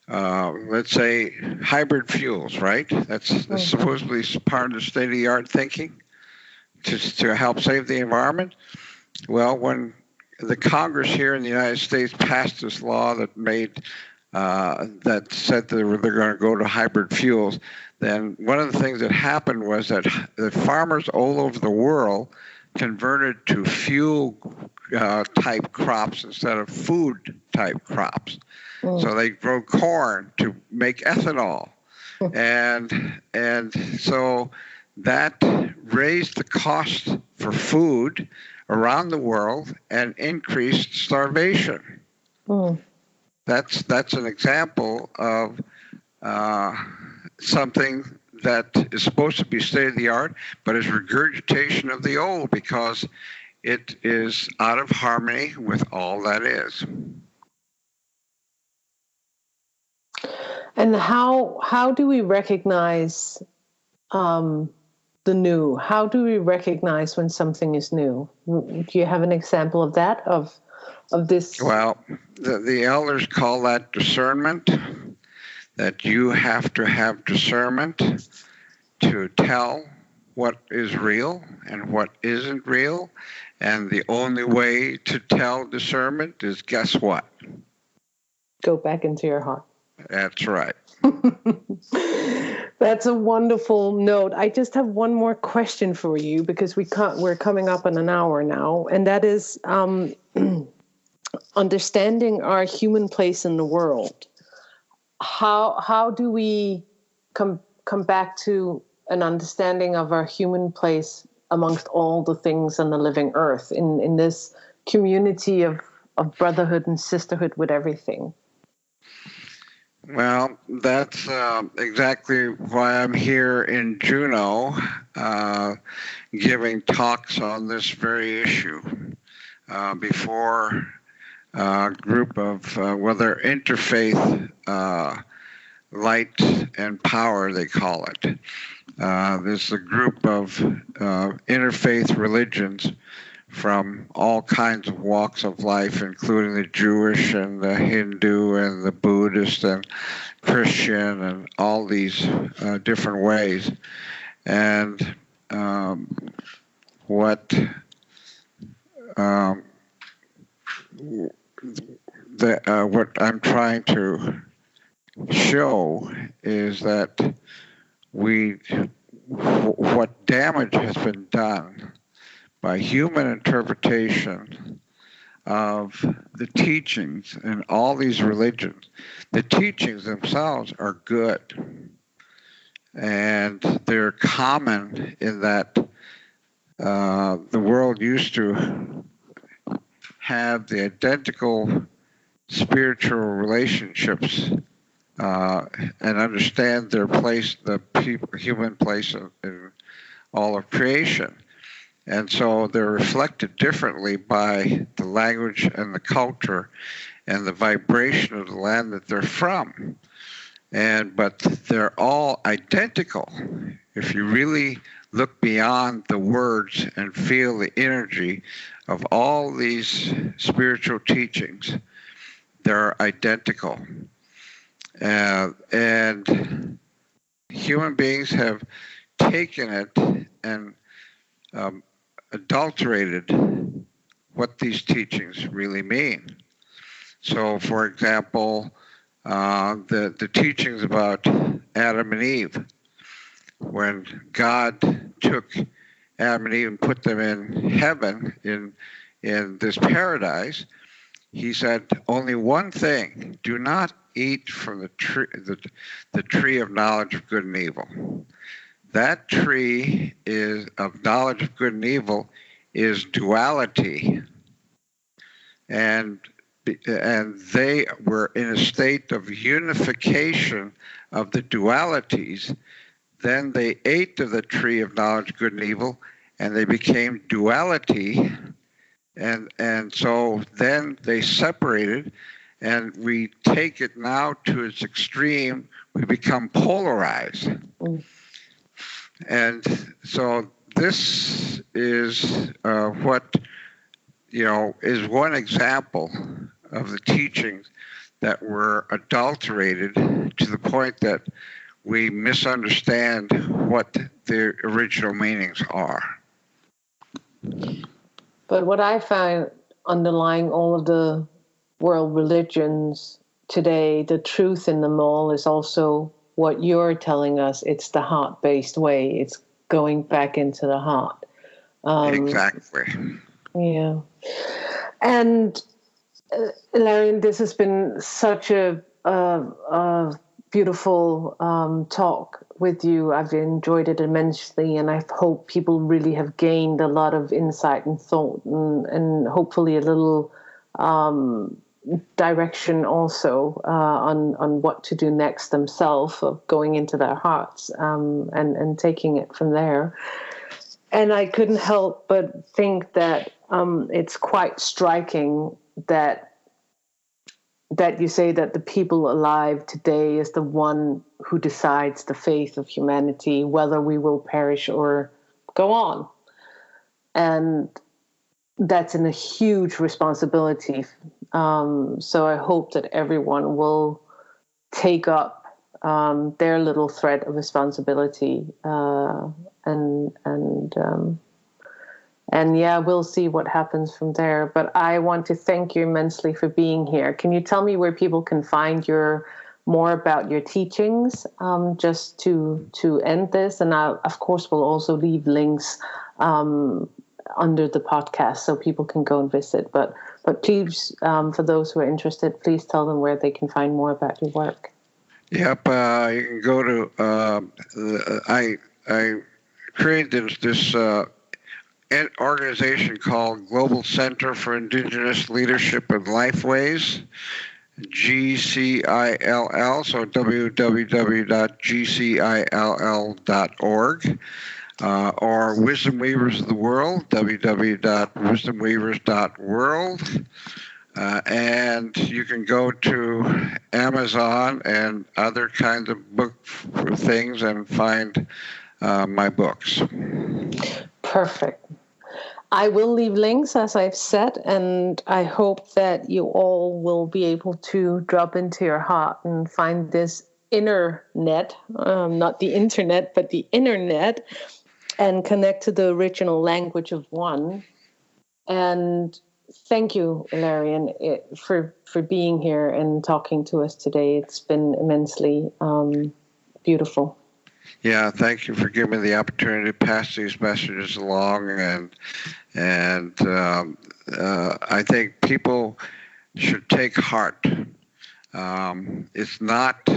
let's say, hybrid fuels, right? That's supposedly part of the state-of-the-art thinking to help save the environment. Well, when the Congress here in the United States passed this law that that said that they're going to go to hybrid fuels, then one of the things that happened was that the farmers all over the world converted to fuel type crops instead of food type crops. So they grow corn to make ethanol. And so that raised the cost for food around the world and increased starvation. That's an example of something that is supposed to be state-of-the-art, but is regurgitation of the old because it is out of harmony with all that is. And how do we recognize the new? How do we recognize when something is new? Do you have an example of that, of this? Well, the elders call that discernment, that you have to have discernment to tell what is real and what isn't real. And the only way to tell discernment is, guess what? Go back into your heart. That's right. That's a wonderful note. I just have one more question for you, because we're coming up on an hour now, and that is understanding our human place in the world. How do we come back to an understanding of our human place amongst all the things on the living earth, in this community of brotherhood and sisterhood with everything? Well, that's exactly why I'm here in Juneau, giving talks on this very issue. Before group of, they're interfaith light and power, they call it. There's a group of interfaith religions from all kinds of walks of life, including the Jewish and the Hindu and the Buddhist and Christian and all these different ways. And what I'm trying to show is that what damage has been done by human interpretation of the teachings in all these religions. The teachings themselves are good, and they're common in that the world used to have the identical spiritual relationships and understand their place, human place in all of creation. And so they're reflected differently by the language and the culture and the vibration of the land that they're from. But they're all identical. If you really look beyond the words and feel the energy of all these spiritual teachings, they're identical. And human beings have taken it and adulterated what these teachings really mean. So, for example, the teachings about Adam and Eve, when God took Adam and Eve and put them in heaven, in this paradise, he said only one thing: do not eat from the tree of knowledge of good and evil. That tree is of knowledge of good and evil is duality, and they were in a state of unification of the dualities. Then they ate of the tree of knowledge of good and evil, and they became duality, and so then they separated, and we take it now to its extreme. We become polarized. And so this is what, is one example of the teachings that were adulterated to the point that we misunderstand what the original meanings are. But what I find underlying all of the world religions today, the truth in them all is also what you're telling us. It's the heart-based way. It's going back into the heart. Exactly. Yeah. And Ilarion, this has been such a beautiful talk with you. I've enjoyed it immensely, and I hope people really have gained a lot of insight and thought, and hopefully a little direction also on what to do next themselves, of going into their hearts and taking it from there. And I couldn't help but think that it's quite striking that you say that the people alive today is the one who decides the fate of humanity, whether we will perish or go on. And that's a huge responsibility. So I hope that everyone will take up their little thread of responsibility, and yeah, we'll see what happens from there. But I want to thank you immensely for being here. Can you tell me where people can find more about your teachings, just to end this? And I, of course, will also leave links under the podcast so people can go and visit. But please, for those who are interested, please tell them where they can find more about your work. Yep, you can go to. I created this organization called Global Center for Indigenous Leadership and Lifeways, GCILL, so www.gcill.org, or Wisdom Weavers of the World, www.wisdomweavers.world. And you can go to Amazon and other kinds of book things and find my books. Perfect. I will leave links, as I've said, and I hope that you all will be able to drop into your heart and find this inner net, not the internet, but the internet, and connect to the original language of one. And thank you, Ilarion, for being here and talking to us today. It's been immensely beautiful. Yeah, thank you for giving me the opportunity to pass these messages along, and I think people should take heart. It's not.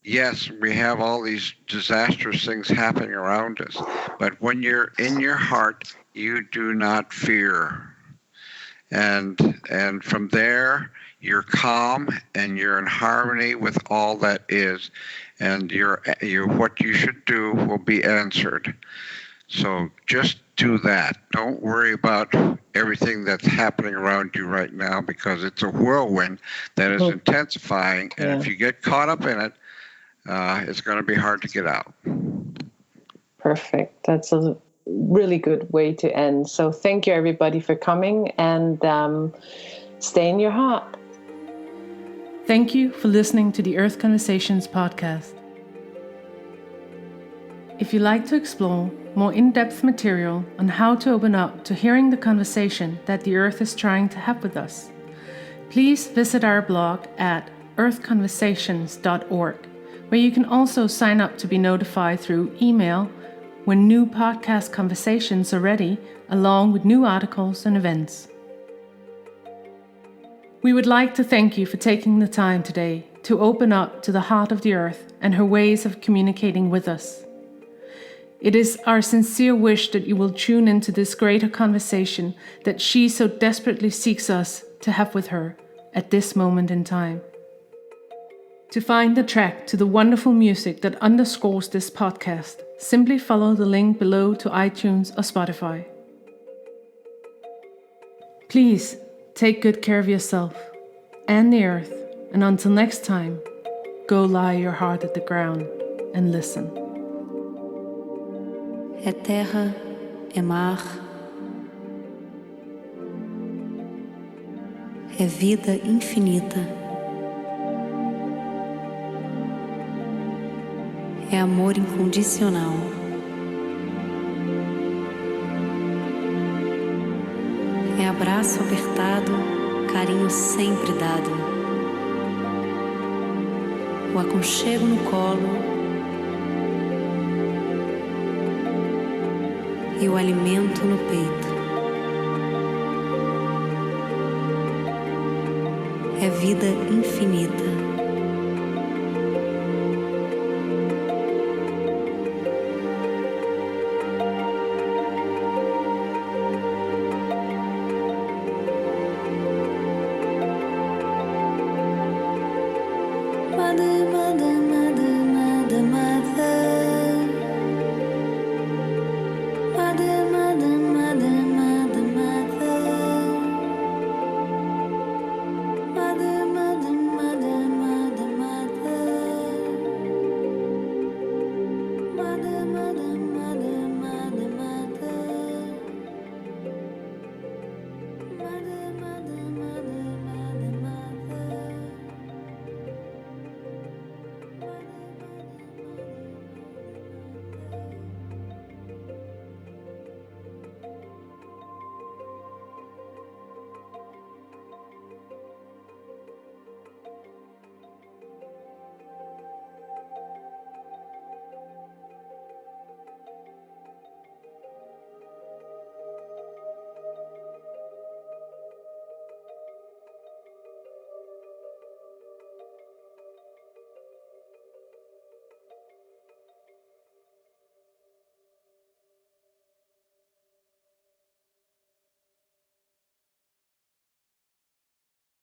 Yes, we have all these disastrous things happening around us, but when you're in your heart, you do not fear, and from there you're calm and you're in harmony with all that is, and you're what you should do will be answered. So just do that. Don't worry about everything that's happening around you right now, because it's a whirlwind that is intensifying, and if you get caught up in it, it's going to be hard to get out. Perfect. That's a really good way to end. So thank you, everybody, for coming, and stay in your heart. Thank you for listening to the Earth Conversations podcast. If you'd like to explore more in-depth material on how to open up to hearing the conversation that the Earth is trying to have with us, please visit our blog at earthconversations.org, where you can also sign up to be notified through email when new podcast conversations are ready, along with new articles and events. We would like to thank you for taking the time today to open up to the heart of the Earth and her ways of communicating with us. It is our sincere wish that you will tune into this greater conversation that she so desperately seeks us to have with her at this moment in time. To find the track to the wonderful music that underscores this podcast, simply follow the link below to iTunes or Spotify. Please take good care of yourself and the Earth, and until next time, go lie your heart at the ground and listen. É terra, é mar, é vida infinita, é amor incondicional, é abraço apertado, carinho sempre dado, o aconchego no colo e o alimento no peito. É vida infinita. Mother,